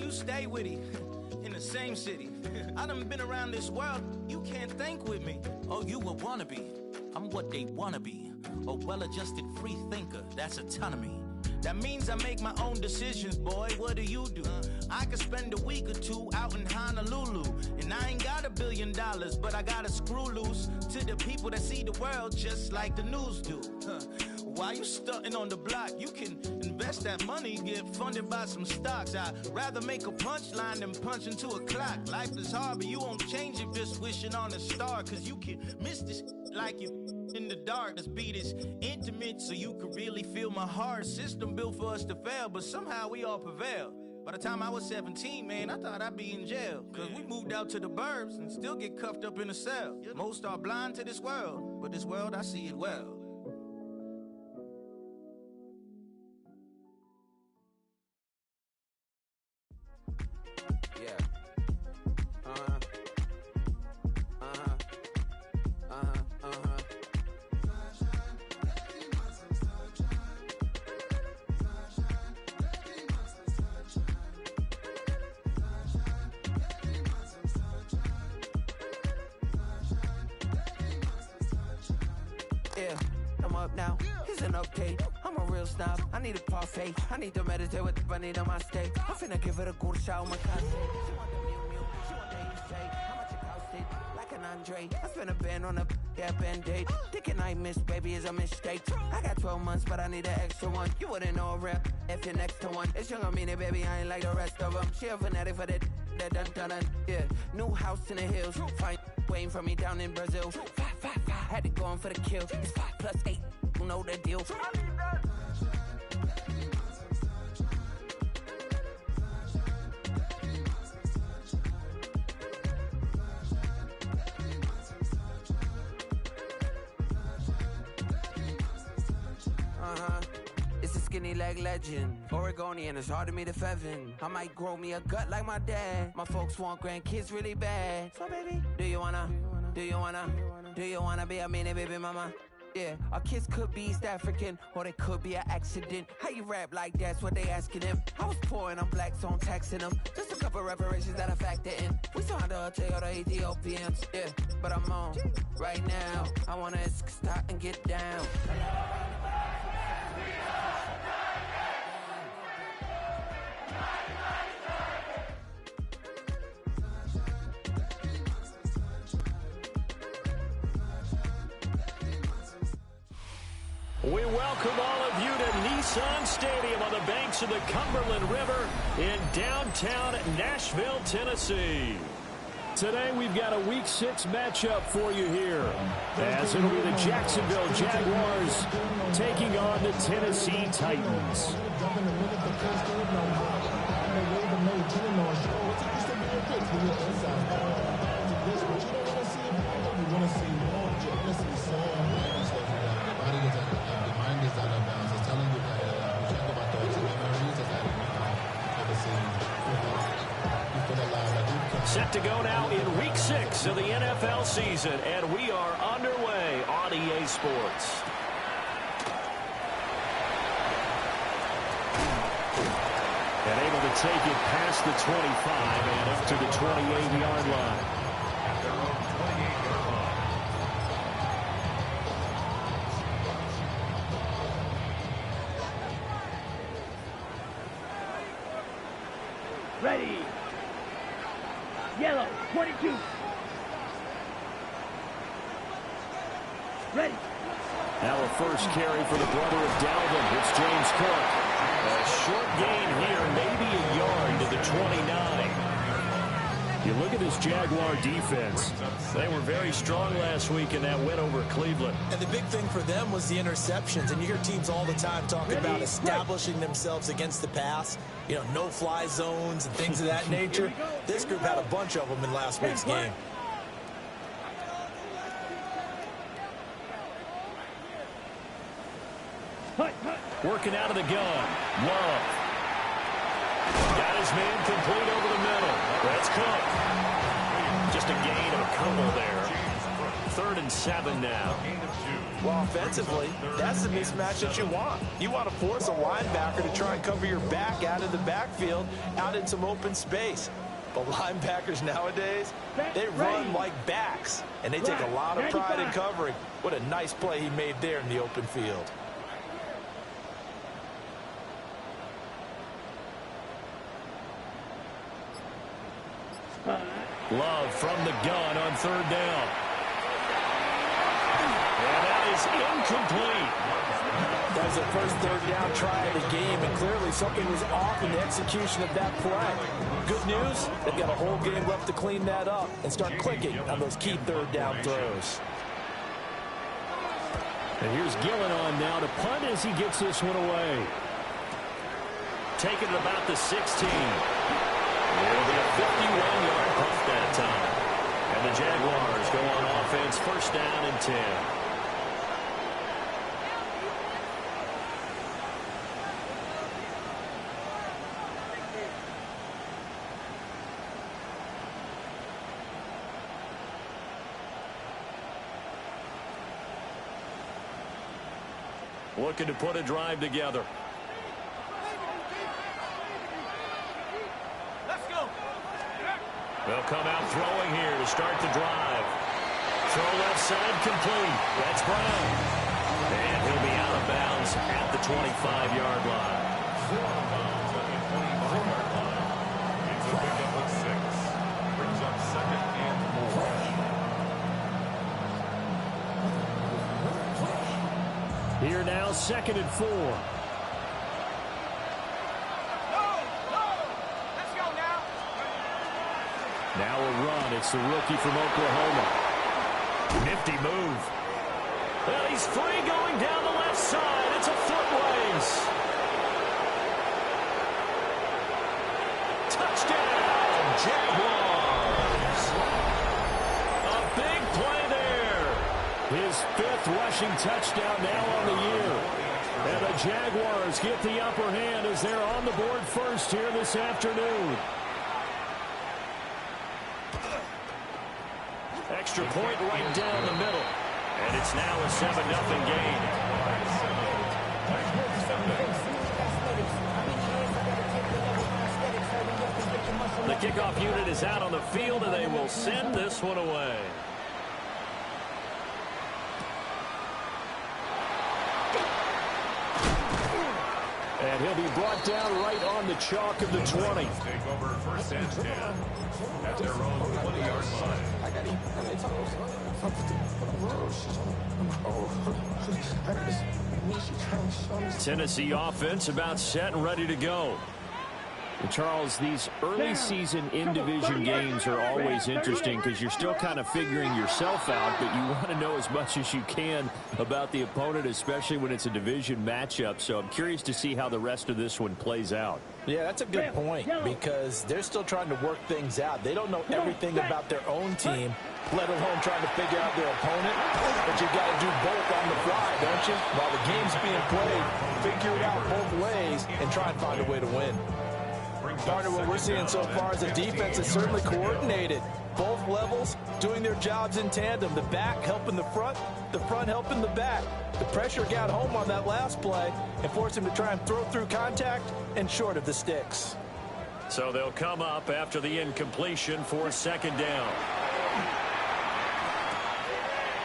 you stay with him in the same city. I done been around this world, you can't think with me. Oh, you a wannabe. I'm what they wanna be. A well-adjusted free thinker, that's autonomy. That means I make my own decisions, boy. What do you do? I could spend a week or two out in Honolulu, and I ain't got $1 billion, but I got a screw loose to the people that see the world just like the news do. While you stunting on the block, you can invest that money, get funded by some stocks. I'd rather make a punchline than punch into a clock. Life is hard, but you won't change it just wishing on a star, cause you can miss this like you in the dark. This beat is intimate, so you can really feel my heart. System built for us to fail, but somehow we all prevail. By the time I was 17, man, I thought I'd be in jail, cause we moved out to the burbs and still get cuffed up in a cell. Most are blind to this world, but this world, I see it well. Now, here's an update. I'm a real snob. I need a parfait. I need to meditate with the bunny on my state. I'm finna give it a good shot on my cousin. She want the mew mew. She want the you say. How much it costed? Like an Andre. I spent a band on a band-aid. Thinking I missed, baby, is a mistake. I got 12 months, but I need an extra one. You wouldn't know a rep if you're next to one. It's young, I mean it, baby. I ain't like the rest of them. She a fanatic for that dun. Yeah, new house in the hills. Fine, waiting for me down in Brazil. 5, had to go on for the kill. It's 5 plus 8. You know the deal. It's a skinny leg legend. Oregonian, it's hard to meet a Fevin. I might grow me a gut like my dad. My folks want grandkids really bad. So baby, do you wanna be a mini baby mama? Yeah, our kids could be East African, or they could be an accident. How you rap like that's what they asking him. I was poor and I'm black, so I'm taxing them. Just a couple reparations that I factor in. We saw the Toyota Ethiopians, yeah, but I'm on right now. I wanna stop and get down. We welcome all of you to Nissan Stadium on the banks of the Cumberland River in downtown Nashville, Tennessee. Today we've got a Week 6 matchup for you here, as it'll be the Jacksonville Jaguars taking on the Tennessee Titans. Set to go now in Week 6 of the NFL season, and we are underway on EA Sports. And able to take it past the 25 and up to the 28-yard line. Ready. Yellow, 22. Ready. Now a first carry for the brother of Dalvin. It's James Cook. A short gain here, maybe a yard to the 29. You look at this Jaguar defense. They were very strong last week in that win over Cleveland. And the big thing for them was the interceptions. And you hear teams all the time talking about establishing themselves against the pass. You know, no-fly zones and things of that nature. This group had a bunch of them in last week's game. Working out of the gun. Love. Got his man complete over the middle. That's Cook. Just a gain of a couple there. 3rd and 7 now. Well, offensively, that's the mismatch that you want. You want to force a linebacker to try and cover your back out of the backfield, out in some open space. But linebackers nowadays, they run like backs, and they take a lot of pride in covering. What a nice play he made there in the open field. Love from the gun on 3rd down. And that is incomplete. That was the first 3rd down try of the game, and clearly something was off in the execution of that play. Good news, they've got a whole game left to clean that up and start clicking on those key 3rd down throws. And here's Gillen on now to punt as he gets this one away. Taking it about the 16. It'll be a 51-yard punt that time. And the Jaguars go on offense, 1st down and 10. Looking to put a drive together. They'll come out throwing here to start the drive. Throw left side complete. That's Brown. And he'll be out of bounds at the 25-yard line. Brings up 2nd and 4. Here now, 2nd and 4. Now a run. It's the rookie from Oklahoma. Nifty move. Well, he's free going down the left side. It's a foot race. Touchdown, Jaguars. A big play there. His 5th rushing touchdown now on the year. And the Jaguars get the upper hand as they're on the board first here this afternoon. Extra point right down the middle. And it's now a 7-0 game. The kickoff unit is out on the field, and they will send this one away. And he'll be brought down right on the chalk of the 20. Take over 1st and 10 at their own 20-yard line. Tennessee offense about set and ready to go. And Charles, these early season in-division games are always interesting because you're still kind of figuring yourself out, but you want to know as much as you can about the opponent, especially when it's a division matchup. So I'm curious to see how the rest of this one plays out. Yeah, that's a good point because they're still trying to work things out. They don't know everything about their own team, let alone trying to figure out their opponent. But you got to do both on the fly, don't you? While the game's being played, figure it out both ways and try and find a way to win. Part of what we're seeing so far is the defense is certainly coordinated. Both levels doing their jobs in tandem. The back helping the front helping the back. The pressure got home on that last play and forced him to try and throw through contact and short of the sticks. So they'll come up after the incompletion for 2nd down.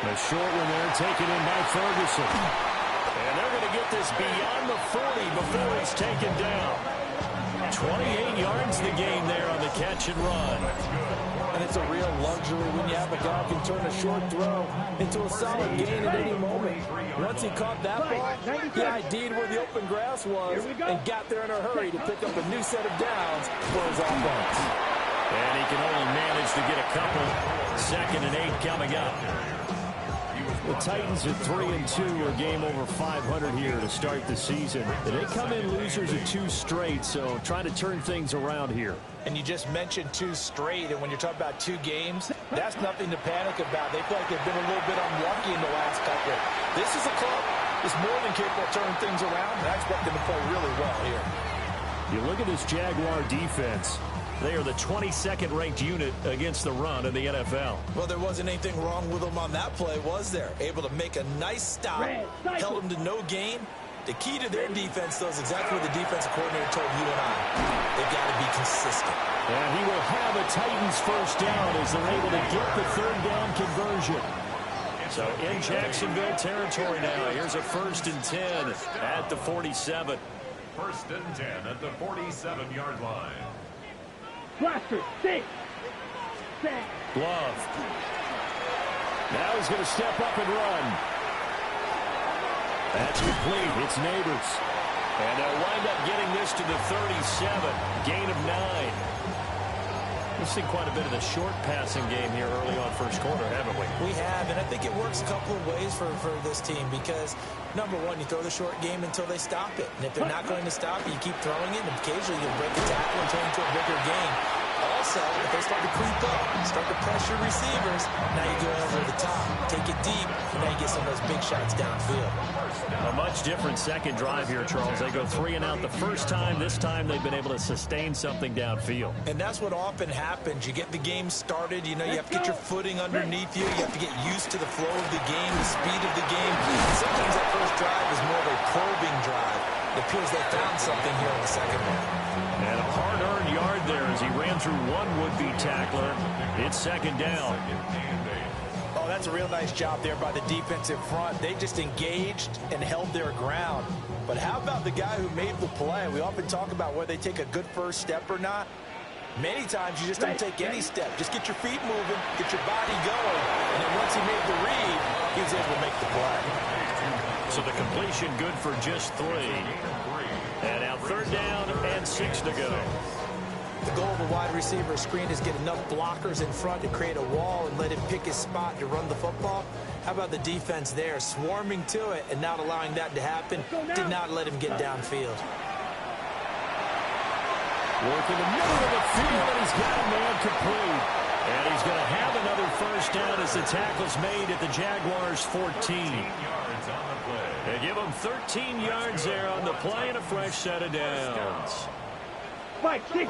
The short one there taken in by Ferguson. And they're going to get this beyond the 40 before he's taken down. 28 yards the game there on the catch and run. And it's a real luxury when you have a guy who can turn a short throw into a solid gain at any moment. Once he caught that ball, he ID'd where the open grass was and got there in a hurry to pick up a new set of downs for his offense. And he can only manage to get a couple. 2nd and 8 coming up. The Titans are 3-2, a game over 500 here to start the season. They come in losers of 2 straight, so trying to turn things around here. And you just mentioned 2 straight, and when you're talking about 2 games, that's nothing to panic about. They feel like they've been a little bit unlucky in the last couple. This is a club that's more than capable of turning things around, and I expect them to play really well here. You look at this Jaguar defense. They are the 22nd ranked unit against the run in the NFL. Well, there wasn't anything wrong with them on that play, was there? Able to make a nice stop, held them to no gain. The key to their defense, though, is exactly what the defensive coordinator told you and I. They've got to be consistent. And he will have a Titans first down as they're able to get the third down conversion. So in Jacksonville territory now. Here's a 1st and 10 at the 47. 1st and 10 at the 47-yard line. Blaster, 6. Love. Now he's going to step up and run. That's complete. It's Neighbors. And they'll wind up getting this to the 37. Gain of 9. We've seen quite a bit of the short passing game here early on first quarter, haven't we? We have, and I think it works a couple of ways for this team because, number one, you throw the short game until they stop it. And if they're not going to stop it, you keep throwing it, and occasionally you'll break the tackle and turn it into a bigger gain. Also, if they start to creep up, start to pressure receivers, now you go over the top, take it deep, and now you get some of those big shots downfield. A much different second drive here, Charles. They go 3 and out the first time. This time they've been able to sustain something downfield. And that's what often happens. You get the game started. You know, you have to get your footing underneath you. You have to get used to the flow of the game, the speed of the game. And sometimes that first drive is more of a probing drive. It appears they found something here in the second one. And a hard-earned yard there as he ran through one would-be tackler. It's 2nd down. Oh, that's a real nice job there by the defensive front. They just engaged and held their ground. But how about the guy who made the play? We often talk about whether they take a good first step or not. Many times you just don't take any step. Just get your feet moving, get your body going. And then once he made the read, he was able to make the play. So the completion good for just 3. And now 3rd down and 6 to go. The goal of a wide receiver screen is get enough blockers in front to create a wall and let him pick his spot to run the football. How about the defense there, swarming to it and not allowing that to happen? Did not let him get downfield. Work in the middle of the field, and he's got a man complete. And he's going to have another first down as the tackle's made at the Jaguars' 14. They give him 13 yards there on the play and a fresh set of downs. Fight, 6. A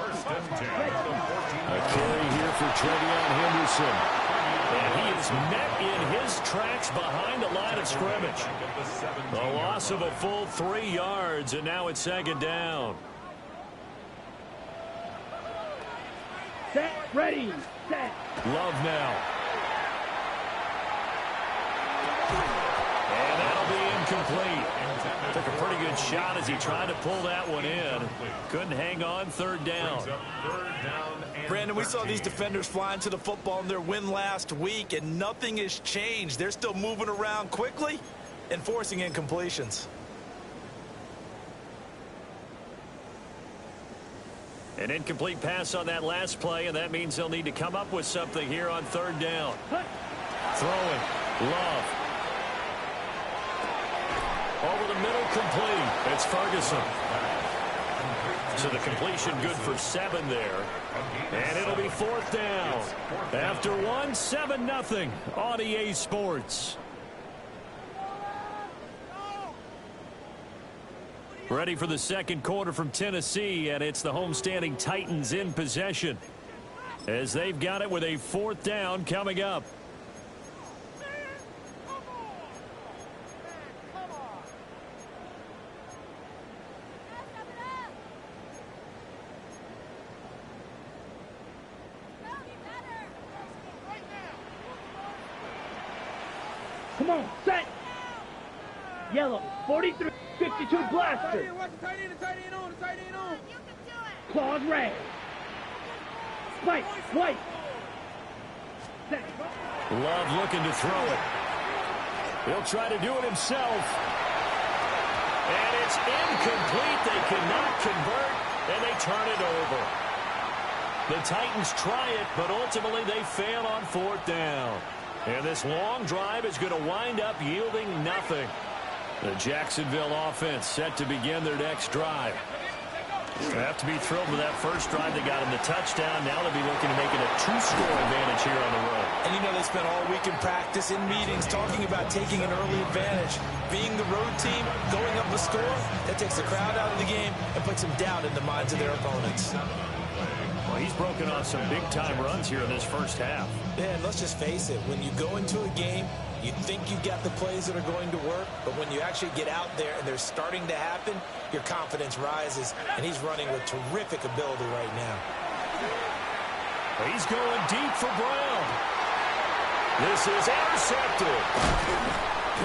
carry here for Trevion Henderson. And he is met in his tracks behind the line of scrimmage. A loss of a full 3 yards, and now it's 2nd down. Set, ready, set. Love now. And that'll be incomplete. Took a pretty good shot as he tried to pull that one in. Couldn't hang on. 3rd down. Brandon, we saw these defenders flying to the football in their win last week, and nothing has changed. They're still moving around quickly and forcing incompletions. An incomplete pass on that last play, and that means they'll need to come up with something here on 3rd down. Throwing. Love. Over the middle, complete. It's Ferguson. So the completion good for 7 there. And it'll be 4th down. After 1, 7-0 on EA Sports. Ready for the second quarter from Tennessee, and it's the homestanding Titans in possession as they've got it with a 4th down coming up. Come on, set. Yellow, 43, 52 blaster. Tight end on. Claws red. Spike, white. Set. Love looking to throw it. He'll try to do it himself. And it's incomplete. They cannot convert, and they turn it over. The Titans try it, but ultimately they fail on 4th down. And this long drive is going to wind up yielding nothing. The Jacksonville offense set to begin their next drive. They have to be thrilled with that first drive. They got him the touchdown. Now they'll be looking to make it a 2-score advantage here on the road. And you know they spent all week in practice, in meetings, talking about taking an early advantage. Being the road team, going up the score, that takes the crowd out of the game and puts some doubt in the minds of their opponents. Well, he's broken off some big-time runs here in this first half. Yeah, and let's just face it. When you go into a game, you think you got the plays that are going to work, but when you actually get out there and they're starting to happen, your confidence rises, and he's running with terrific ability right now. He's going deep for Brown. This is intercepted.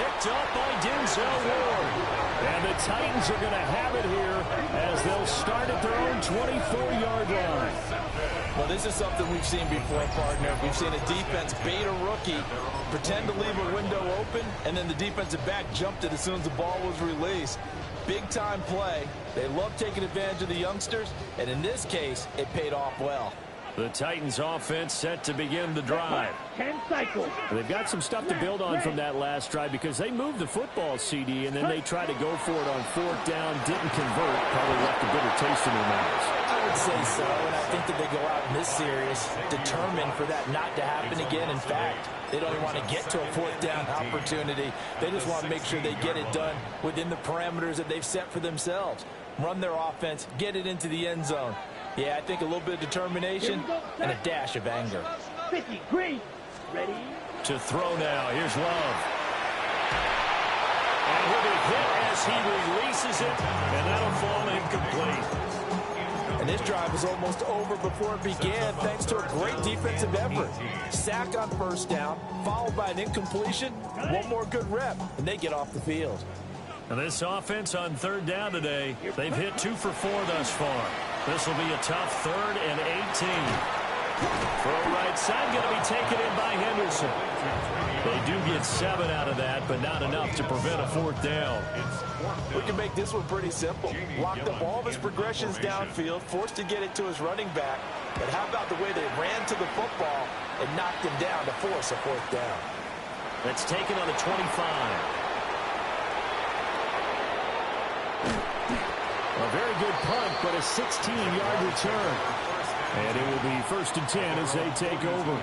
Picked up by Denzel Ward. And the Titans are going to have it here as they'll start at their own 24-yard line. Well, this is something we've seen before, partner. We've seen a defense bait a rookie, pretend to leave a window open, and then the defensive back jumped it as soon as the ball was released. Big-time play. They love taking advantage of the youngsters, and in this case, it paid off well. The Titans offense set to begin the drive. 10 cycles. They've got some stuff to build on from that last drive because they moved the football, CD, and then they tried to go for it on 4th down, didn't convert, probably left a bitter taste in their mouths. I would say so, and I think that they go out in this series determined for that not to happen again. In fact, they don't even want to get to a 4th down opportunity. They just want to make sure they get it done within the parameters that they've set for themselves. Run their offense, get it into the end zone. Yeah, I think a little bit of determination and a dash of anger. 50, green, ready? To throw now, here's Love. And he'll be hit as he releases it, and that'll fall incomplete. And this drive was almost over before it began thanks to a great defensive effort. Sack on 1st down, followed by an incompletion. One more good rep, and they get off the field. And this offense on 3rd down today, they've hit 2 for 4 thus far. This will be a tough 3rd and 18. Throw right side, going to be taken in by Henderson. They do get 7 out of that, but not enough to prevent a 4th down. We can make this one pretty simple. Locked up all of his progressions downfield, forced to get it to his running back. But how about the way they ran to the football and knocked him down to force a 4th down? That's taken on the 25. A very good punt, but a 16-yard return. And it will be 1st and 10 as they take over.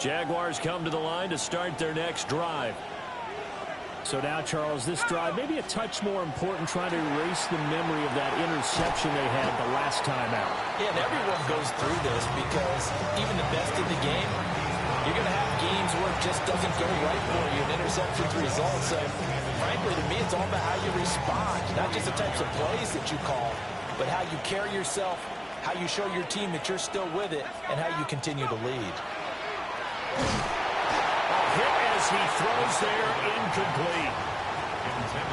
Jaguars come to the line to start their next drive. So now, Charles, this drive maybe a touch more important, trying to erase the memory of that interception they had the last time out. Yeah, and everyone goes through this because even the best in the game, you're going to have games where it just doesn't go right for you, and interceptions result. So, frankly, to me, it's all about how you respond, not just the types of plays that you call, but how you carry yourself, how you show your team that you're still with it, and how you continue to lead. He throws there, incomplete.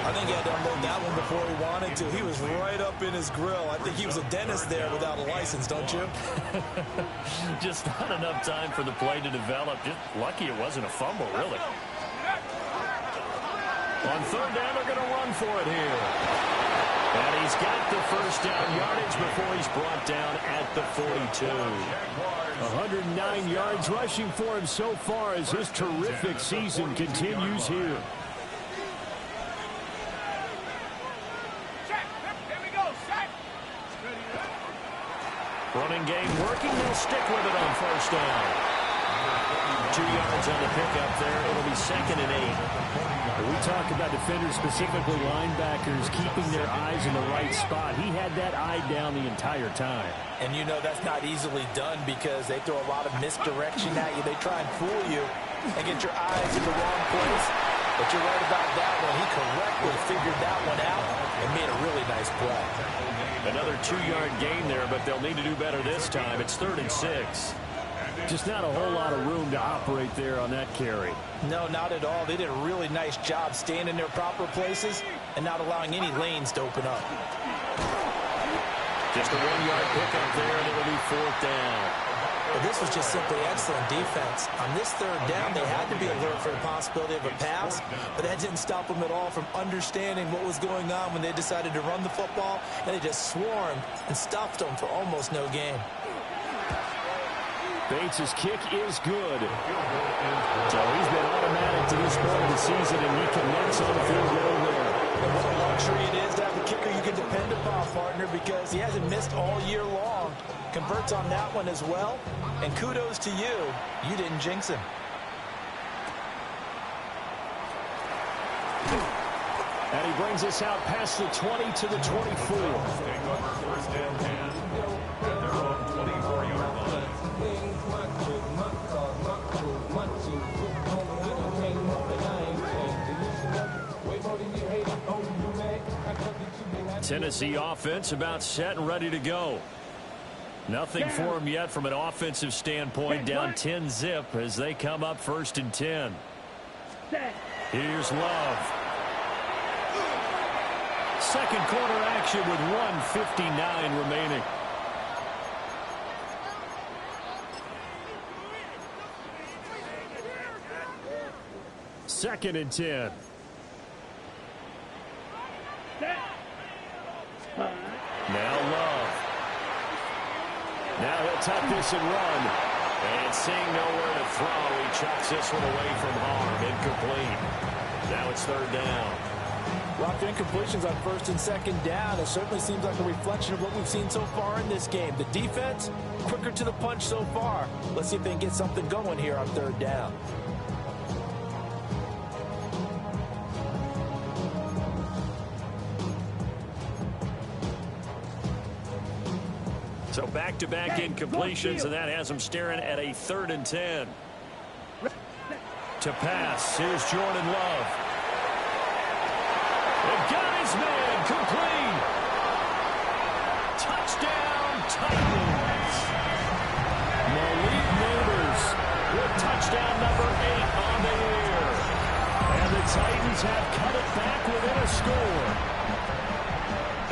I think he had to unload that one before he wanted to. He was right up in his grill. I think he was a dentist there without a license, don't you? Just not enough time for the play to develop. Just lucky it wasn't a fumble, really. On 3rd down, they're going to run for it here. And he's got the 1st down yardage before he's brought down at the 42. 109 yards rushing for him so far as his terrific season continues here. Running game working. They'll stick with it on 1st down. 2 yards on the pickup there. It'll be 2nd and 8. We talk about defenders, specifically linebackers, keeping their eyes in the right spot. He had that eye down the entire time. And you know that's not easily done because they throw a lot of misdirection at you. They try and fool you and get your eyes in the wrong place. But you're right about that one. He correctly figured that one out and made a really nice play. Another 2-yard gain there, but they'll need to do better this time. It's 3rd and 6. Just not a whole lot of room to operate there on that carry. No, not at all. They did a really nice job staying in their proper places and not allowing any lanes to open up. Just a 1-yard pickup there, and it will be 4th down. Well, this was just simply excellent defense. On this 3rd down, they had to be alert for the possibility of a pass, but that didn't stop them at all from understanding what was going on when they decided to run the football, and they just swarmed and stuffed them for almost no gain. Bates' kick is good. So he's been automatic to this point of the season, and he connects on the field goal there. And what a luxury it is to have a kicker you can depend upon, partner, because he hasn't missed all year long. converts on that one as well. And kudos to you. You didn't jinx him. And he brings us out past the 20 to the 24. Take over first and 10 at their own 24-yard line. Tennessee offense about set and ready to go. Nothing for them yet from an offensive standpoint. Down 10-zip as they come up first and 10. Here's Love. Second quarter action with 1:59 remaining. Second and 10. Now Love. Now he'll tuck this and run. And seeing nowhere to throw, he chucks this one away from harm. Incomplete. Now it's third down. Rock, the incompletions on first and second down. It certainly seems like a reflection of what we've seen so far in this game. The defense, quicker to the punch so far. Let's see if they can get something going here on third down. So back-to-back incompletions, and that has them staring at a third and 10. To pass, here's Jordan Love. They've got his man, complete. Touchdown, Titans. Malik Neighbors with touchdown number 8 on the year. And the Titans have cut it back within a score.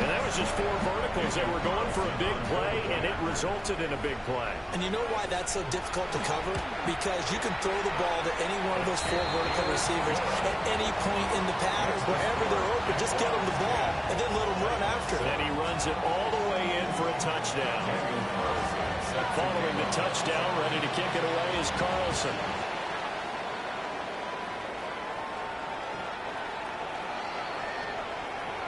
And that was just 4 verticals. They were going for a big play, and it resulted in a big play. And you know why that's so difficult to cover? Because you can throw the ball to any one of those 4 vertical receivers at any point in the pattern. Wherever they're open, just get them the ball and then let them run after it. And he runs it all the way in for a touchdown. Following the touchdown, ready to kick it away is Carlson.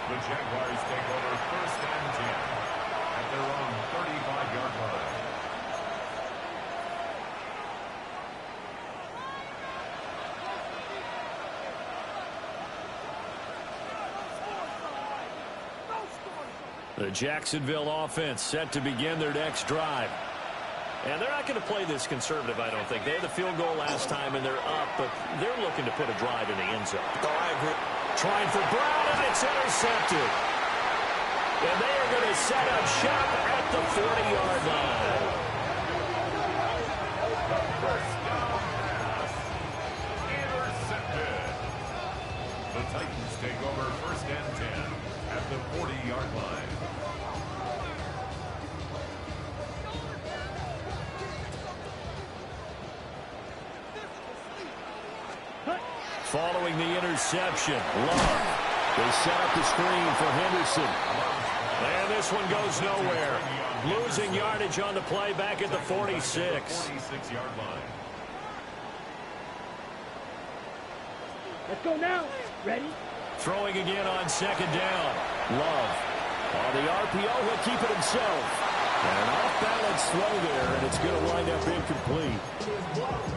The Jaguars take over first and 10 at their own 35-yard line. The Jacksonville offense set to begin their next drive. And they're not going to play this conservative, I don't think. They had the field goal last time, and they're up, but they're looking to put a drive in the end zone. Oh, I agree. Trying for Brown, and it's intercepted. And they are going to set up shop at the 40-yard line. First down pass. Intercepted. The Titans take over first and 10 at the 40-yard line. Following the interception, Love. They set up the screen for Henderson. And this one goes nowhere. Losing yardage on the play back at the 46. 46-yard line. Let's go now. Ready? Throwing again on second down. Love. On the RPO, he'll keep it himself. And off-balance throw there, and it's going to wind up incomplete.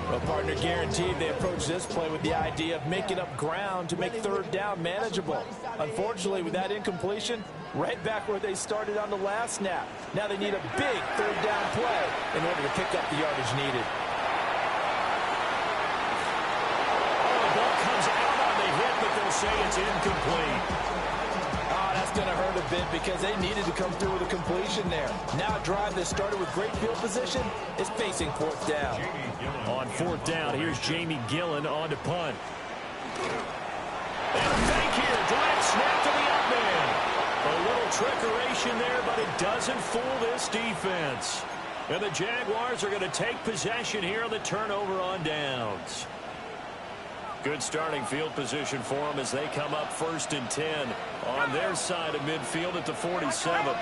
Well, partner, guaranteed they approach this play with the idea of making up ground to make third down manageable. Unfortunately, with that incompletion, right back where they started on the last snap. Now they need a big third down play in order to pick up the yardage needed. Oh, the ball comes out on the hit, but they'll say it's incomplete. Oh, that's going to hurt a bit because they needed to come through with a completion there. Now a drive that started with great field position is facing fourth down. On fourth down, here's Jamie Gillen on to punt. And a fake here, direct snap to the up man. A little trickeration there, but it doesn't fool this defense. And the Jaguars are going to take possession here on the turnover on downs. Good starting field position for them as they come up first and 10 on their side of midfield at the 47.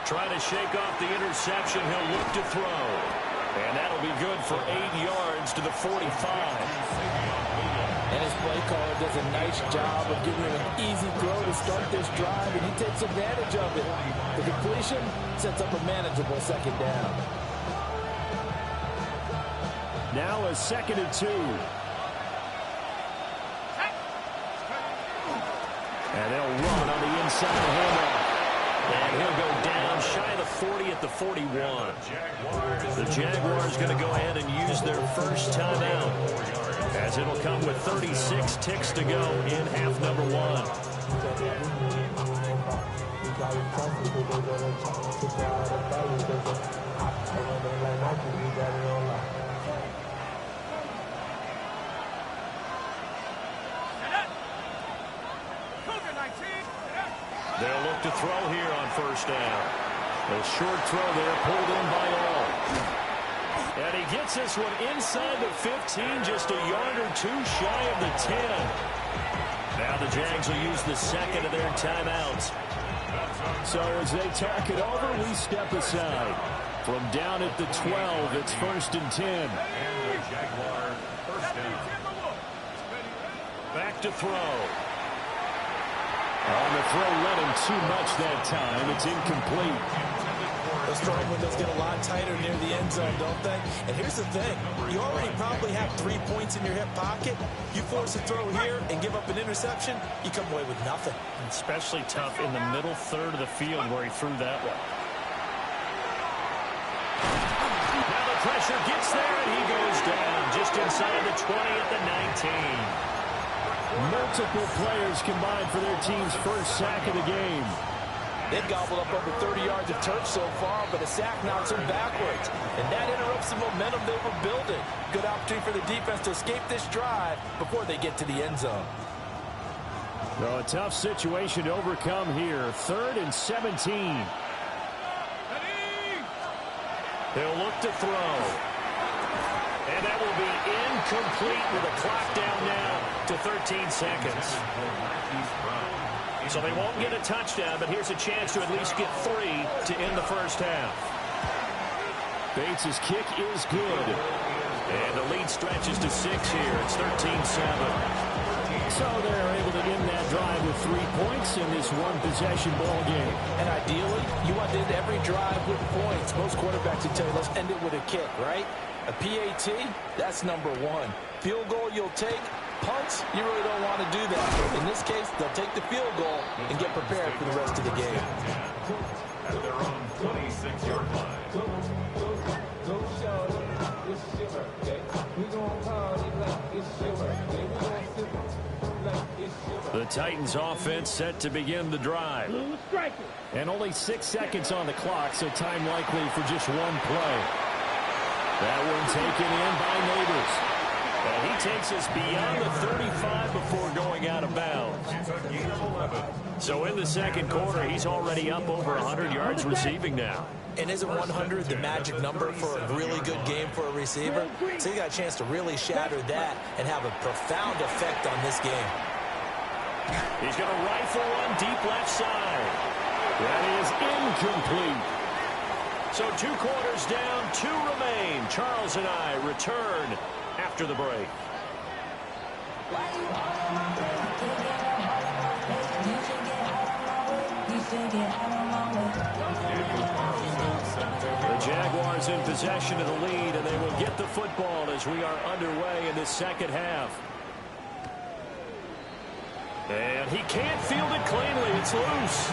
Trying to shake off the interception. He'll look to throw. And that'll be good for 8 yards to the 45. And his play caller does a nice job of giving him an easy throw to start this drive, and he takes advantage of it. The completion sets up a manageable second down. Now a 2nd and 2. And they'll run on the inside handoff. And he'll go down shy of the 40 at the 41. The Jaguars going to go ahead and use their first timeout, as it'll come with 36 ticks to go in half number 1. They'll look to throw here on first down. A short throw there, pulled in by all. And he gets this one inside the 15, just a yard or two shy of the 10. Now the Jags will use the second of their timeouts. So as they talk it over, we step aside. From down at the 12, it's 1st and 10. Back to throw. On the throw, let him too much that time. It's incomplete. Those throwing windows get a lot tighter near the end zone, don't they? And here's the thing. You already probably have 3 points in your hip pocket. You force a throw here and give up an interception, you come away with nothing. Especially tough in the middle third of the field where he threw that one. Now the pressure gets there, and he goes down just inside the 20 at the 19. Multiple players combined for their team's first sack of the game. They've gobbled up over 30 yards of turf so far, but a sack knocks them backwards. And that interrupts the momentum they were building. Good opportunity for the defense to escape this drive before they get to the end zone. Well, a tough situation to overcome here. 3rd and 17. They'll look to throw. And that will be incomplete with a clock down now to 13 seconds. So they won't get a touchdown, but here's a chance to at least get 3 to end the first half. Bates' kick is good. And the lead stretches to 6 here. It's 13-7. So they're able to end that drive with 3 points in this one-possession ball game. And ideally, you want to end every drive with points. Most quarterbacks would tell you, let's end it with a kick, right? A PAT, that's number 1. Field goal you'll take. Punts, you really don't want to do that. In this case, they'll take the field goal and get prepared for the rest of the game. At their own 26-yard line. The Titans offense set to begin the drive. And only 6 seconds on the clock, so time likely for just one play. That one taken in by Neighbors. And he takes us beyond the 35 before going out of bounds. So in the second quarter, he's already up over 100 yards receiving now. And isn't 100 the magic number for a really good game for a receiver? So he got a chance to really shatter that and have a profound effect on this game. He's going to rifle one deep left side. That is incomplete. So 2 quarters down, 2 remain. Charles and I return after the break. The Jaguars in possession of the lead, and they will get the football as we are underway in this second half. And he can't field it cleanly. It's loose.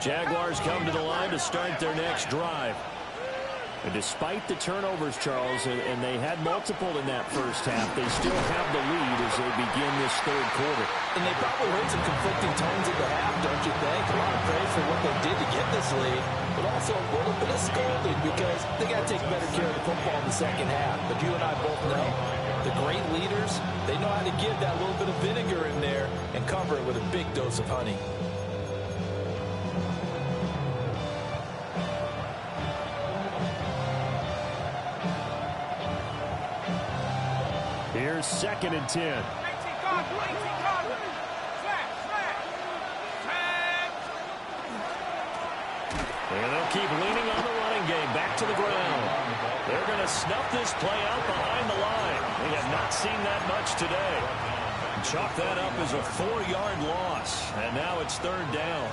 Jaguars come to the line to start their next drive. And despite the turnovers, Charles, and they had multiple in that first half, they still have the lead as they begin this third quarter. And they probably heard some conflicting tones at the half, don't you think? A lot of praise for what they did to get this lead, but also a little bit of scolding because they got to take better care of the football in the second half. But you and I both know the great leaders, they know how to give that little bit of vinegar in there and cover it with a big dose of honey. Here's 2nd and 10. And they'll keep leaning on the to the ground. They're going to snuff this play out behind the line. We have not seen that much today. Chalk that up as a 4-yard loss. And now it's 3rd down.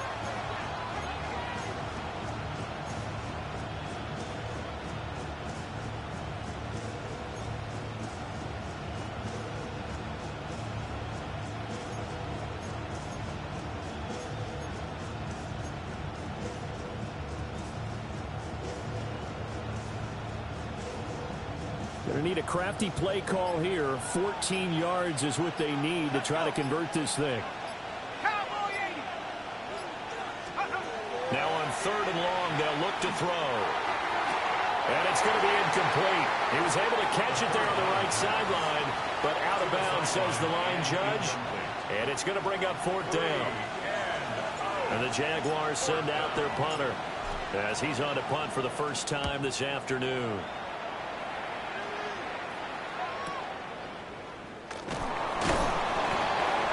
Going to need a crafty play call here. 14 yards is what they need to try to convert this thing. Now on 3rd and long, they'll look to throw. And it's going to be incomplete. He was able to catch it there on the right sideline, but out of bounds, says the line judge. And it's going to bring up 4th down. And the Jaguars send out their punter as he's on to punt for the first time this afternoon.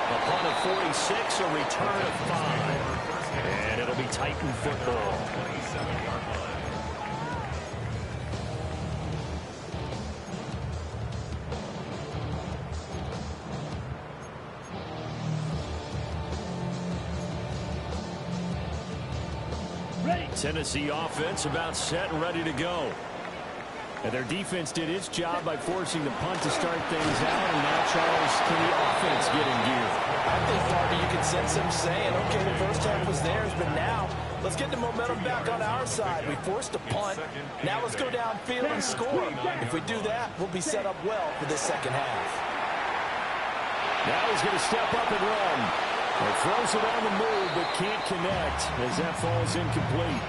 A punt of 46, a return of 5. And it'll be Titan football. Tennessee offense about set and ready to go. And their defense did its job by forcing the punt to start things out. And now, Charles, can the offense get in gear? I think, Farley, you can sense them saying, okay, the first half was theirs, but now let's get the momentum back on our side. We forced a punt. Now let's go downfield and score. If we do that, we'll be set up well for this second half. Now he's going to step up and run. He throws it on the move, but can't connect as that falls incomplete.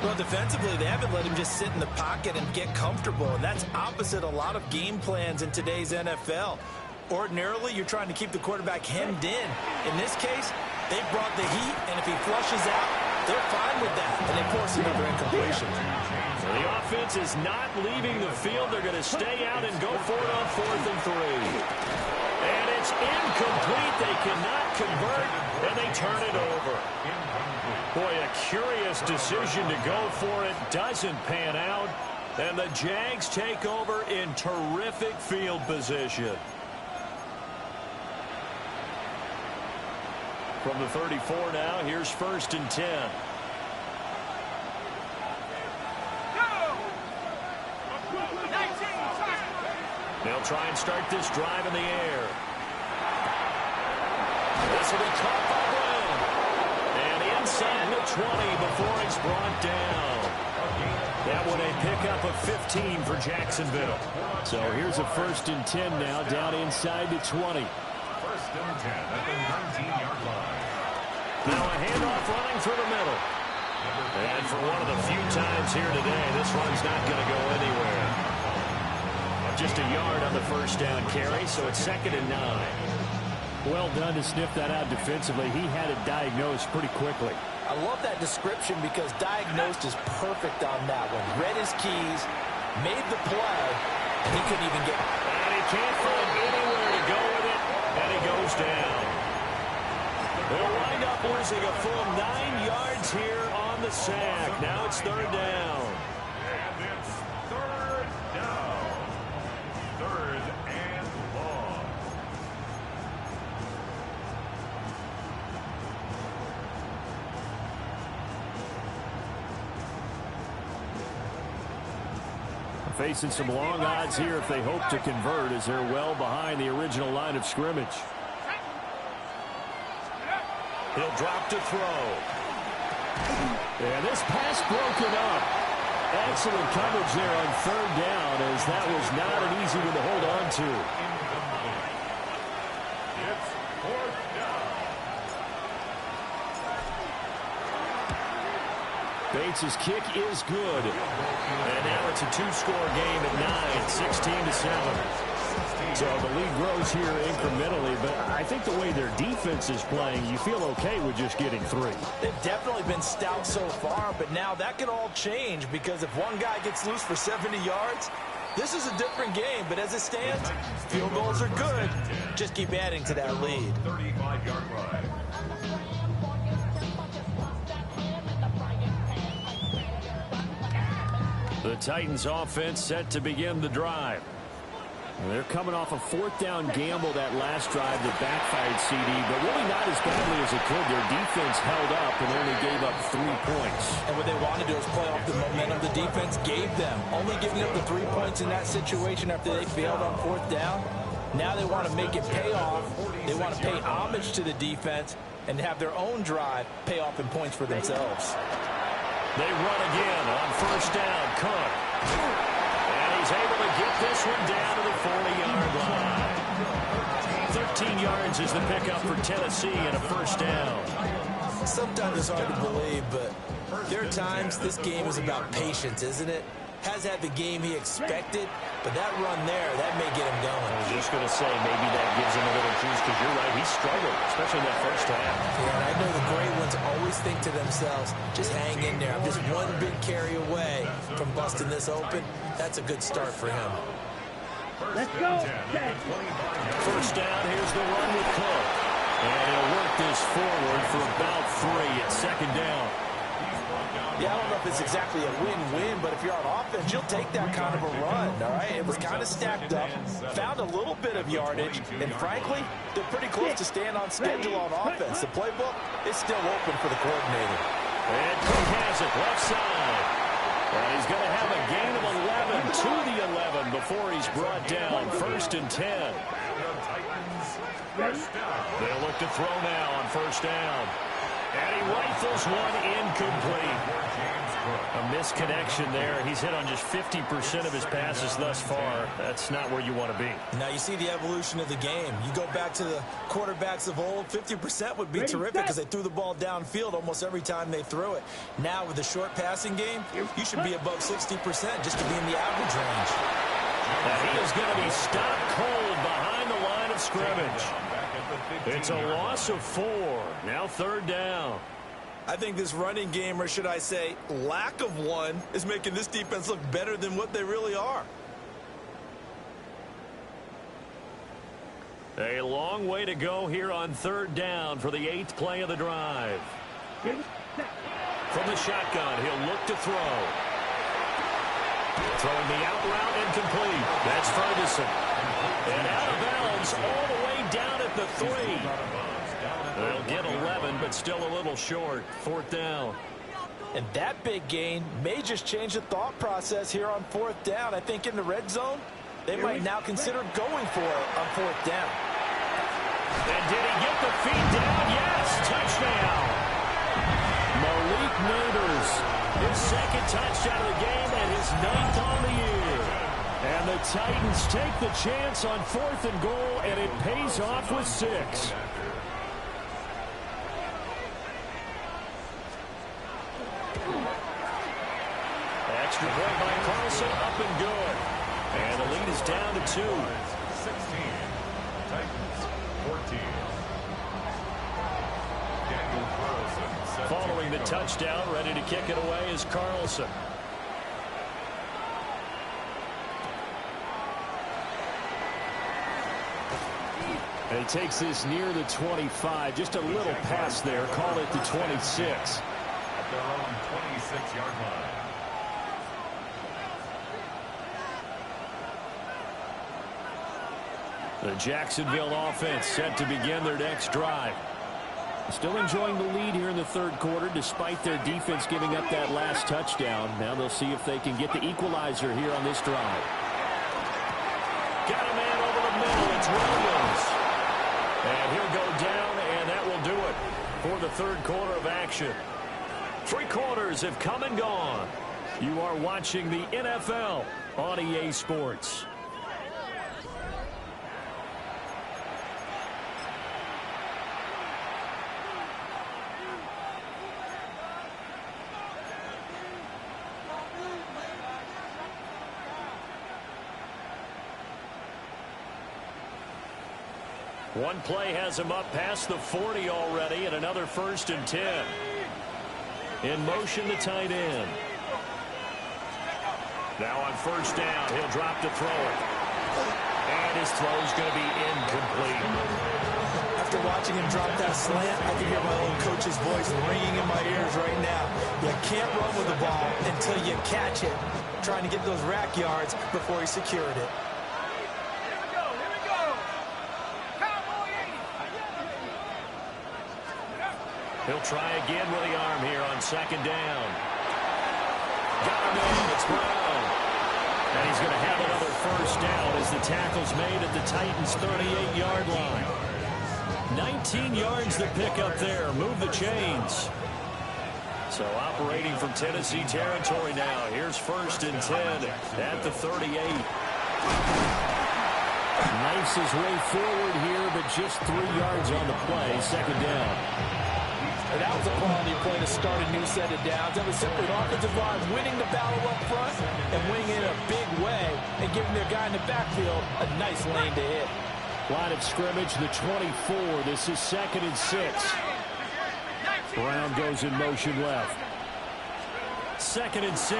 Well, defensively, they haven't let him just sit in the pocket and get comfortable, and that's opposite a lot of game plans in today's NFL. Ordinarily, you're trying to keep the quarterback hemmed in. In this case, they brought the heat, and if he flushes out, they're fine with that, and they force another incompletion. So the offense is not leaving the field. They're going to stay out and go for it on 4th and 3. And it's incomplete. They cannot convert, and they turn it over. Boy, a curious decision to go for it. Doesn't pan out. And the Jags take over in terrific field position. From the 34 now, here's 1st and 10. They'll try and start this drive in the air. This will be caught by Brown. And inside the 20 before it's brought down. That one a pickup of 15 for Jacksonville. So here's a 1st and 10 now, down inside the 20. 1st and 10 at the 19-yard line. Now a handoff running through the middle. And for one of the few times here today, this run's not going to go anywhere. Just a yard on the 1st down carry, so it's 2nd and 9. Well done to sniff that out defensively. He had it diagnosed pretty quickly. I love that description because diagnosed is perfect on that one. Read his keys, made the play, and he couldn't even get it. And he can't find anywhere to go with it, and he goes down. They'll wind up losing a full 9 yards here on the sack. Now it's 3rd down. And it's 3rd down. 3rd and long. Facing some long odds here if they hope to convert, as they're well behind the original line of scrimmage. He'll drop to throw. And this pass broken up. Excellent coverage there on 3rd down, as that was not an easy one to hold on to. It's 4th down. Bates' kick is good. And now it's a 2-score game at 9, 16-7. So the lead grows here incrementally, but I think the way their defense is playing, you feel okay with just getting 3. They've definitely been stout so far, but now that could all change because if one guy gets loose for 70 yards, this is a different game. But as it stands, field goals are good. Just keep adding to that lead. 35-yard line. The Titans offense set to begin the drive. They're coming off a fourth down gamble that last drive that backfired CD, but really not as badly as it could. Their defense held up and only gave up 3 points. And what they wanted to do is play off the momentum the defense gave them. Only giving up the 3 points in that situation after they failed on fourth down. Now they want to make it pay off. They want to pay homage to the defense and have their own drive pay off in points for themselves. They run again on first down. Cook. He's able to get this one down to the 40-yard line. 13 yards is the pickup for Tennessee and a first down. Sometimes it's hard to believe, but there are times this game is about patience, isn't it? Has had the game he expected, but that run there, that may get him going. I was just going to say, maybe that gives him a little juice, because you're right, he struggled, especially in that first half. Yeah, and I know the great ones always think to themselves, just hang in there. I'm just one big carry away from busting this open. That's a good start for him. Let's go. First down, here's the run with Cook. And he'll work this forward for about 3 at second down. Yeah, I don't know if it's exactly a win-win, but if you're on offense, you'll take that kind of a run, all right? It was kind of stacked up, found a little bit of yardage, and frankly, they're pretty close to staying on schedule on offense. The playbook is still open for the coordinator. And Cook has it left side. And he's going to have a gain of 11 to the 11 before he's brought down. First and 10. They'll look to throw now on first down. And he rifles one incomplete. A misconnection there. He's hit on just 50% of his passes thus far. That's not where you want to be. Now you see the evolution of the game. You go back to the quarterbacks of old, 50% would be terrific because they threw the ball downfield almost every time they threw it. Now with the short passing game, you should be above 60% just to be in the average range. And he is going to be stopped cold behind the line of scrimmage. It's a loss of 4. Now third down. I think this running game, or should I say lack of one, is making this defense look better than what they really are. A long way to go here on third down for the 8th play of the drive. From the shotgun, he'll look to throw. Throwing the out route incomplete. That's Ferguson. And out of bounds all the way down at the 3. They'll get 11, but still a little short. Fourth down. And that big gain may just change the thought process here on fourth down. I think in the red zone, they might now consider going for it on fourth down. And did he get the feet down? Yes, touchdown. Malik Neighbors, his second touchdown of the game and his 9th on the year. And the Titans take the chance on 4th and goal, and it pays off with 6. Extra point by Carlson, up and good. And the lead is down to 2. 16. Titans, 14. Daniel Carlson. Following the touchdown, ready to kick it away is Carlson. And he takes this near the 25. Just a little pass there. Call it the 26. At their own 26-yard line. The Jacksonville offense set to begin their next drive. Still enjoying the lead here in the third quarter despite their defense giving up that last touchdown. Now they'll see if they can get the equalizer here on this drive. Got a man over the middle. It's Williams. And he'll go down, and that will do it for the third quarter of action. 3 quarters have come and gone. You are watching the NFL on EA Sports. One play has him up past the 40 already, and another 1st and 10. In motion, the tight end. Now on first down, he'll drop to throw it. And his throw's going to be incomplete. After watching him drop that slant, I can hear my own coach's voice ringing in my ears right now. You can't run with the ball until you catch it. trying to get those rack yards before he secured it. He'll try again with the arm here on second down. Got him in. It's Brown. And he's going to have another first down as the tackle's made at the Titans' 38-yard line. 19 yards to pick up there. Move the chains. So operating from Tennessee territory now. Here's 1st and 10 at the 38. Knifes his way forward here, but just 3 yards on the play. Second down. And that was a quality play to start a new set of downs. That was simply an offensive line winning the battle up front and winning in a big way and giving their guy in the backfield a nice lane to hit. Line of scrimmage, the 24. This is 2nd and 6. Brown goes in motion left. 2nd and 6.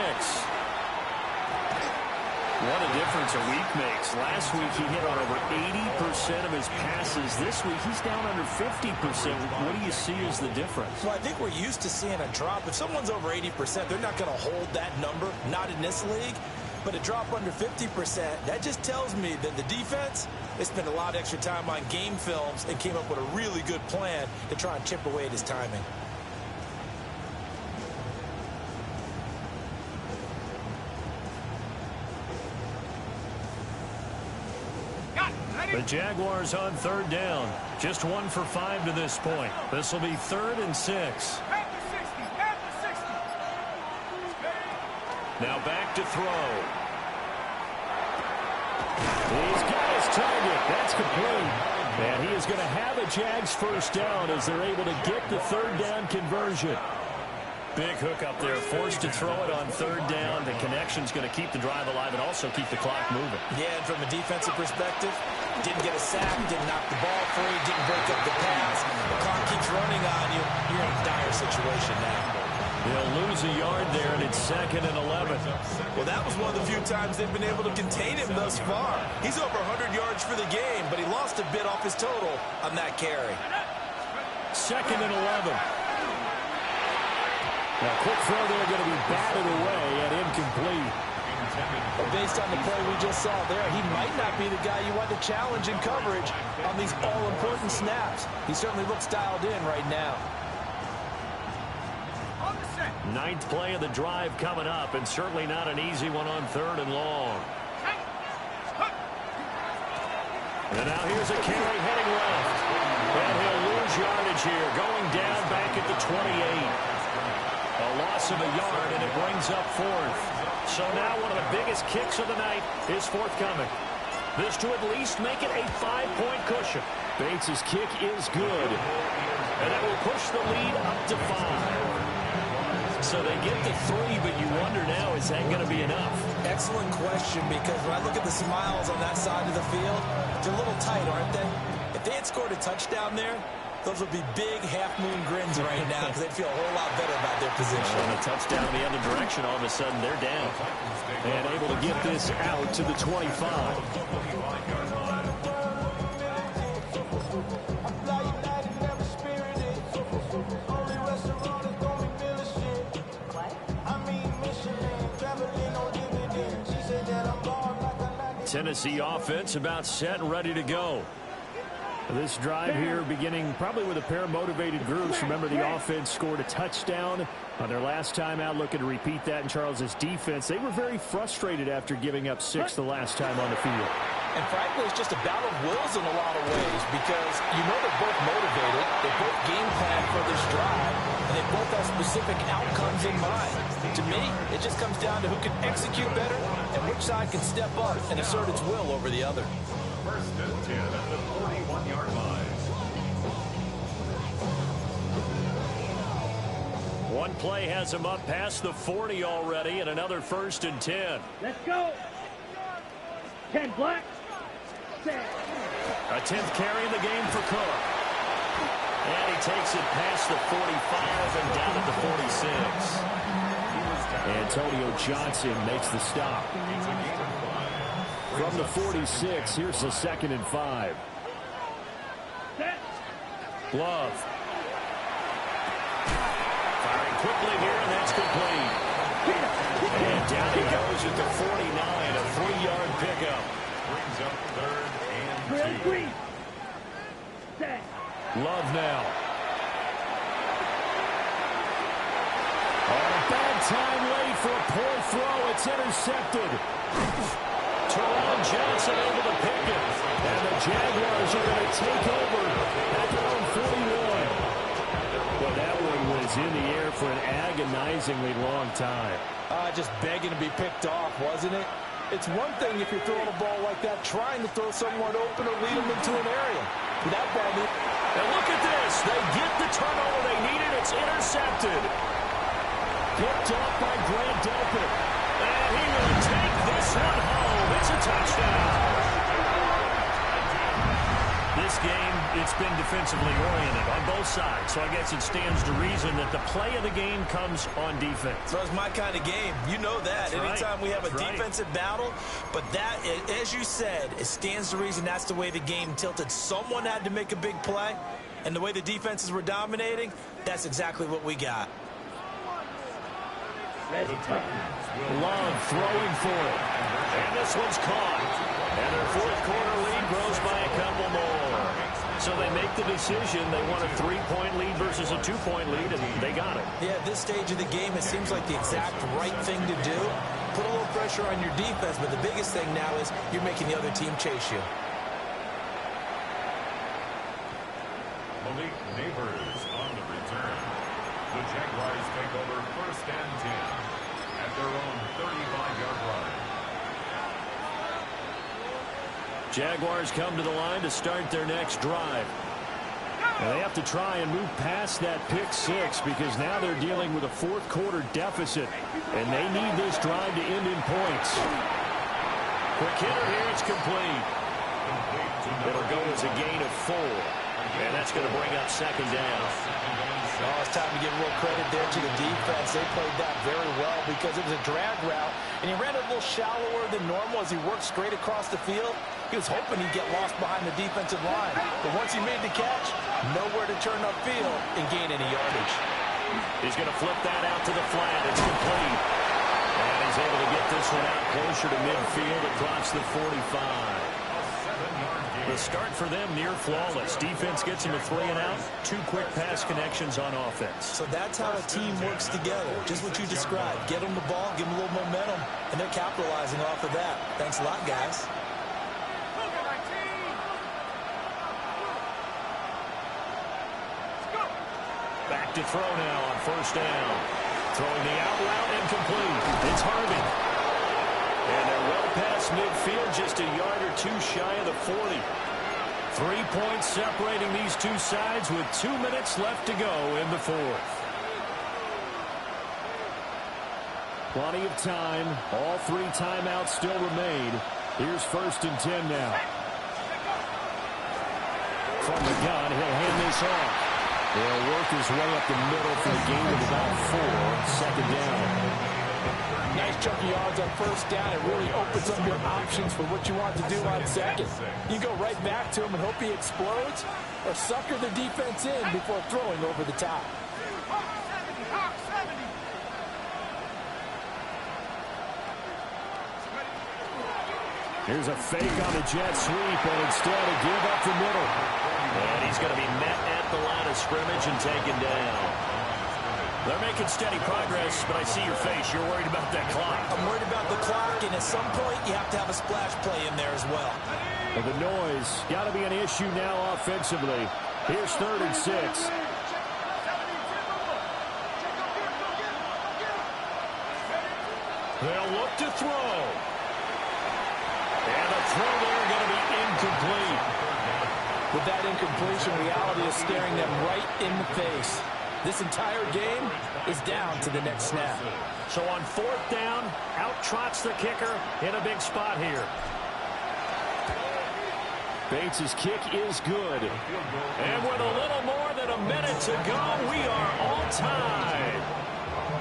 What a difference a week makes. Last week he hit on over 80% of his passes. This week he's down under 50%. What do you see as the difference? Well, I think we're used to seeing a drop. If someone's over 80%, they're not going to hold that number, not in this league. But a drop under 50%, that just tells me that the defense, they spent a lot of extra time on game films and came up with a really good plan to try and chip away at his timing. The Jaguars on 3rd down. Just 1 for 5 to this point. This will be 3rd and 6. Now back to throw. He's got his target. That's complete. And he is going to have a Jags first down as they're able to get the 3rd down conversion. Big hook up there, forced to throw it on 3rd down. The connection's going to keep the drive alive and also keep the clock moving. Yeah, and from a defensive perspective, didn't get a sack, didn't knock the ball free, didn't break up the pass. The clock keeps running on you. You're in a dire situation now. They'll lose a yard there, and it's 2nd and 11. Well, that was one of the few times they've been able to contain him thus far. He's over 100 yards for the game, but he lost a bit off his total on that carry. 2nd and 11. Now, quick throw there going to be batted away and incomplete. But based on the play we just saw there, he might not be the guy you want to challenge in coverage on these all-important snaps. He certainly looks dialed in right now. 9th play of the drive coming up, and certainly not an easy one on 3rd and long. And now here's a carry heading left. And he'll lose yardage here, going down back at the 28. A loss of a yard, and it brings up 4th. So now one of the biggest kicks of the night is forthcoming. This to at least make it a 5-point cushion. Bates' kick is good. And that will push the lead up to 5. So they get to 3, but you wonder now, is that going to be enough? Excellent question, because when I look at the smiles on that side of the field, they're a little tight, aren't they? If they had scored a touchdown there, those would be big half-moon grins right now because they'd feel a whole lot better about their position. And a touchdown in the other direction, all of a sudden they're down. And able to get this out to the 25. Tennessee offense about set and ready to go. This drive here beginning probably with a pair of motivated groups. Remember, the offense scored a touchdown on their last time out, looking to repeat that in Charles's defense. They were very frustrated after giving up 6 the last time on the field. And frankly, it's just a battle of wills in a lot of ways because you know they're both motivated, they both game plan for this drive, and they both have specific outcomes in mind. To me, it just comes down to who can execute better and which side can step up and assert its will over the other. 1st and 10 at the 41-yard line. One play has him up past the 40 already, and another 1st and 10. Let's go. 10 black. 10. A 10th carry in the game for Cook. And he takes it past the 45 and down at the 46. Antonio Johnson makes the stop. From the 46, here's the 2nd and 5. Love. Firing quickly here, and that's complete. And down he goes at 12 now. On a bad time late for a poor throw. It's intercepted. Teron Johnson able to pick it. And the Jaguars are going to take over at their own 41. Well, that one was in the air for an agonizingly long time. Just begging to be picked off, wasn't it? It's one thing if you're throwing a ball like that, trying to throw someone open or lead them into an area. Without that, and look at this. They get the turnover they needed. It's intercepted. Picked up by Grant Delpit. And he will take this one home. It's a touchdown. This game, it's been defensively oriented on both sides, so I guess it stands to reason that the play of the game comes on defense. So it's my kind of game. You know that. That's Anytime right. we have a That's defensive battle, but that, as you said, it stands to reason that's the way the game tilted. Someone had to make a big play, and the way the defenses were dominating, that's exactly what we got. Love throwing for it. And this one's caught. And their fourth quarter lead grows by a couple more. So they make the decision. They want a 3-point lead versus a 2-point lead, and they got it. Yeah, at this stage of the game, it seems like the exact right thing to do. Put a little pressure on your defense, but the biggest thing now is you're making the other team chase you. Malik Neighbors on the return. The Jaguars take over 1st and 10 at their own 35-yard line. Jaguars come to the line to start their next drive. And they have to try and move past that pick six because now they're dealing with a fourth quarter deficit. And they need this drive to end in points. Quick hitter here. It's complete. It'll go as a gain of 4. And that's going to bring up 2nd down. Oh, it's time to give a little credit there to the defense. They played that very well because it was a drag route, and he ran it a little shallower than normal as he worked straight across the field. He was hoping he'd get lost behind the defensive line. But once he made the catch, nowhere to turn upfield and gain any yardage. He's going to flip that out to the flat. It's complete. And he's able to get this one out closer to midfield across the 45. The start for them near flawless. Defense gets them a 3-and-out. 2 quick pass connections on offense. So that's how a team works together. Just what you described. Get them the ball, give them a little momentum, and they're capitalizing off of that. Thanks a lot, guys. Back to throw now on 1st down. Throwing the out route incomplete. It's Harvey. And they're well past midfield, just a yard or 2 shy of the 40. 3 points separating these two sides with 2 minutes left to go in the 4th. Plenty of time. All 3 timeouts still remain. Here's 1st and 10 now. From the gun, he'll hand this off. He'll work his way up the middle for a gain of about 4. 2nd down. Nice chunky yards on 1st down. It really opens up your options for what you want to do on 2nd. You go right back to him and hope he explodes, or sucker the defense in before throwing over the top. Here's a fake on the jet sweep, and instead a give up the middle. And he's going to be met at the line of scrimmage and taken down. They're making steady progress, but I see your face. You're worried about that clock. I'm worried about the clock, and at some point, you have to have a splash play in there as well. Well, the noise got to be an issue now offensively. Here's 3rd and 6. They'll look to throw. And the throw there going to be incomplete. With that incompletion, reality is staring them right in the face. This entire game is down to the next snap. So on 4th down, out trots the kicker in a big spot here. Bates' kick is good. And with a little more than a minute to go, we are all tied.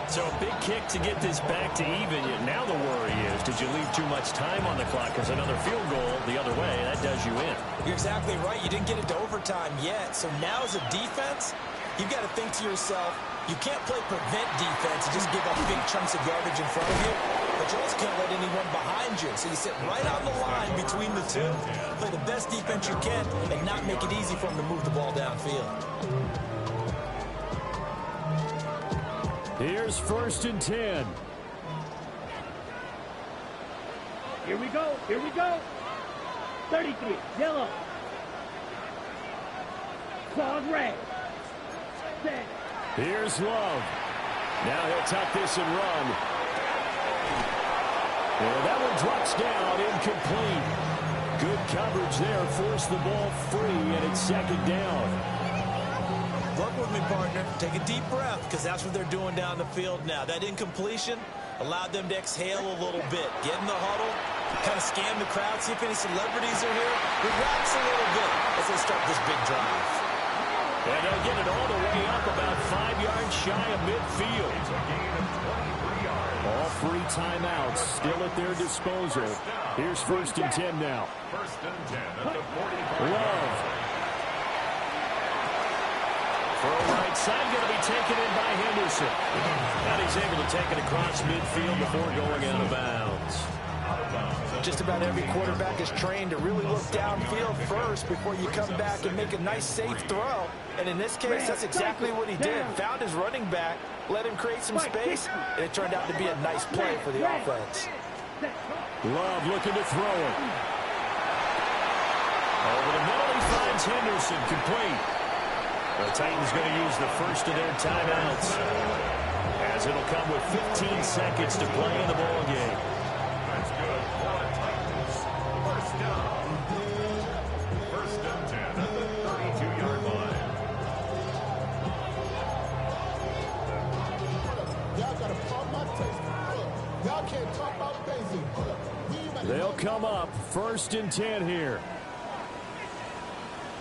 So a big kick to get this back to even. Now the worry is, did you leave too much time on the clock? Because another field goal the other way, that does you in. You're exactly right. You didn't get it to overtime yet. So now as a defense, you've got to think to yourself, you can't play prevent defense and just give up big chunks of yardage in front of you, but you also can't let anyone behind you. So you sit right on the line between the two, play the best defense you can, and not make it easy for them to move the ball downfield. Here's 1st and 10. Here we go. Here we go. 33. Yellow. Claws red. Set. Here's Love. Now he'll tuck this and run. And that one drops down, incomplete. Good coverage there, forced the ball free, and it's 2nd down. Work with me, partner. Take a deep breath, because that's what they're doing down the field now. That incompletion allowed them to exhale a little bit. Get in the huddle, kind of scan the crowd, see if any celebrities are here. Relax a little bit as they start this big drive. And they'll get it all the way up about 5 yards shy of midfield. All 3 timeouts still at their disposal. Here's 1st and 10 now. 1st and 10 at the 45. Love. For a right side, going to be taken in by Henderson. And he's able to take it across midfield before going out of bounds. Just about every quarterback is trained to really look downfield first before you come back and make a nice, safe throw. And in this case, that's exactly what he did. Found his running back, let him create some space, and it turned out to be a nice play for the offense. Love looking to throw it. Over the middle, he finds Henderson complete. The Titans going to use the first of their timeouts, as it'll come with 15 seconds to play in the ball game. That's good for the Titans. 1st down. 1st and 10 at the 32-yard line. Y'all got to pump my taste. Look, y'all can't talk about basic. They'll come up 1st and 10 here.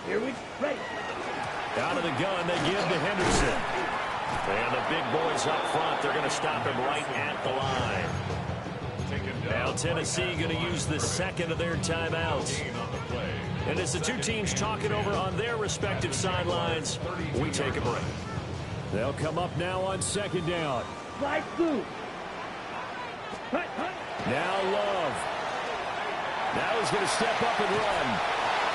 Here we go. Out of the gun, they give to Henderson. And the big boys up front, they're going to stop him right at the line. Now Tennessee going to use the 2nd of their timeouts. And as the two teams talk it over on their respective sidelines, we take a break. They'll come up now on 2nd down. Slide through. Now Love. Now he's going to step up and run.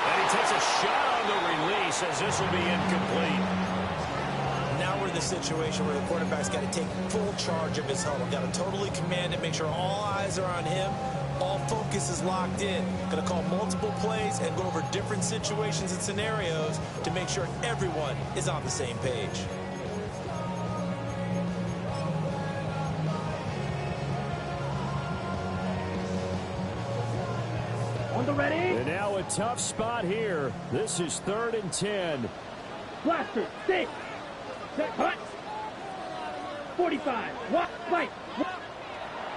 And he takes a shot on the release as this will be incomplete. Now we're in the situation where the quarterback's got to take full charge of his huddle. Got to totally command it, make sure all eyes are on him. All focus is locked in. Going to call multiple plays and go over different situations and scenarios to make sure everyone is on the same page. On the ready. And now a tough spot here. This is 3rd and 10. Blaster. Stick. Set. Hut. 45. What? Fight.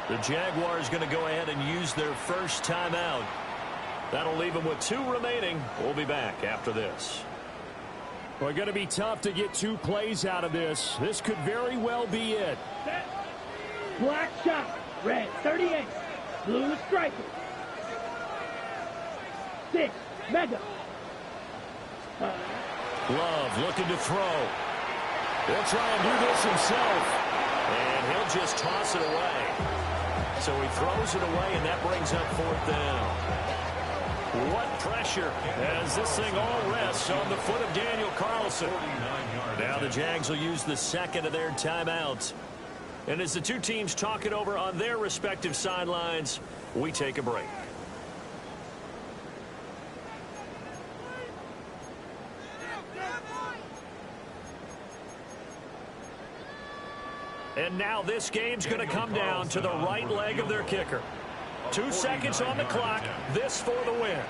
The Jaguars going to go ahead and use their first timeout. That'll leave them with 2 remaining. We'll be back after this. We're going to be tough to get 2 plays out of this. This could very well be it. Set. Black shot. Red 38. Blue striker. 6. Mega. Love looking to throw. He'll try and do this himself. And he'll just toss it away. So he throws it away, and that brings up 4th down. What pressure as this thing all rests on the foot of Daniel Carlson. Now the Jags will use the 2nd of their timeouts. And as the two teams talk it over on their respective sidelines, we take a break. And now this game's going to come down to the right leg of their kicker. 2 seconds on the clock. This for the win.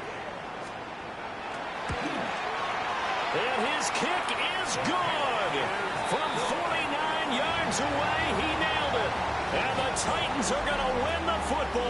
And his kick is good. From 49 yards away, he nailed it. And the Titans are going to win the football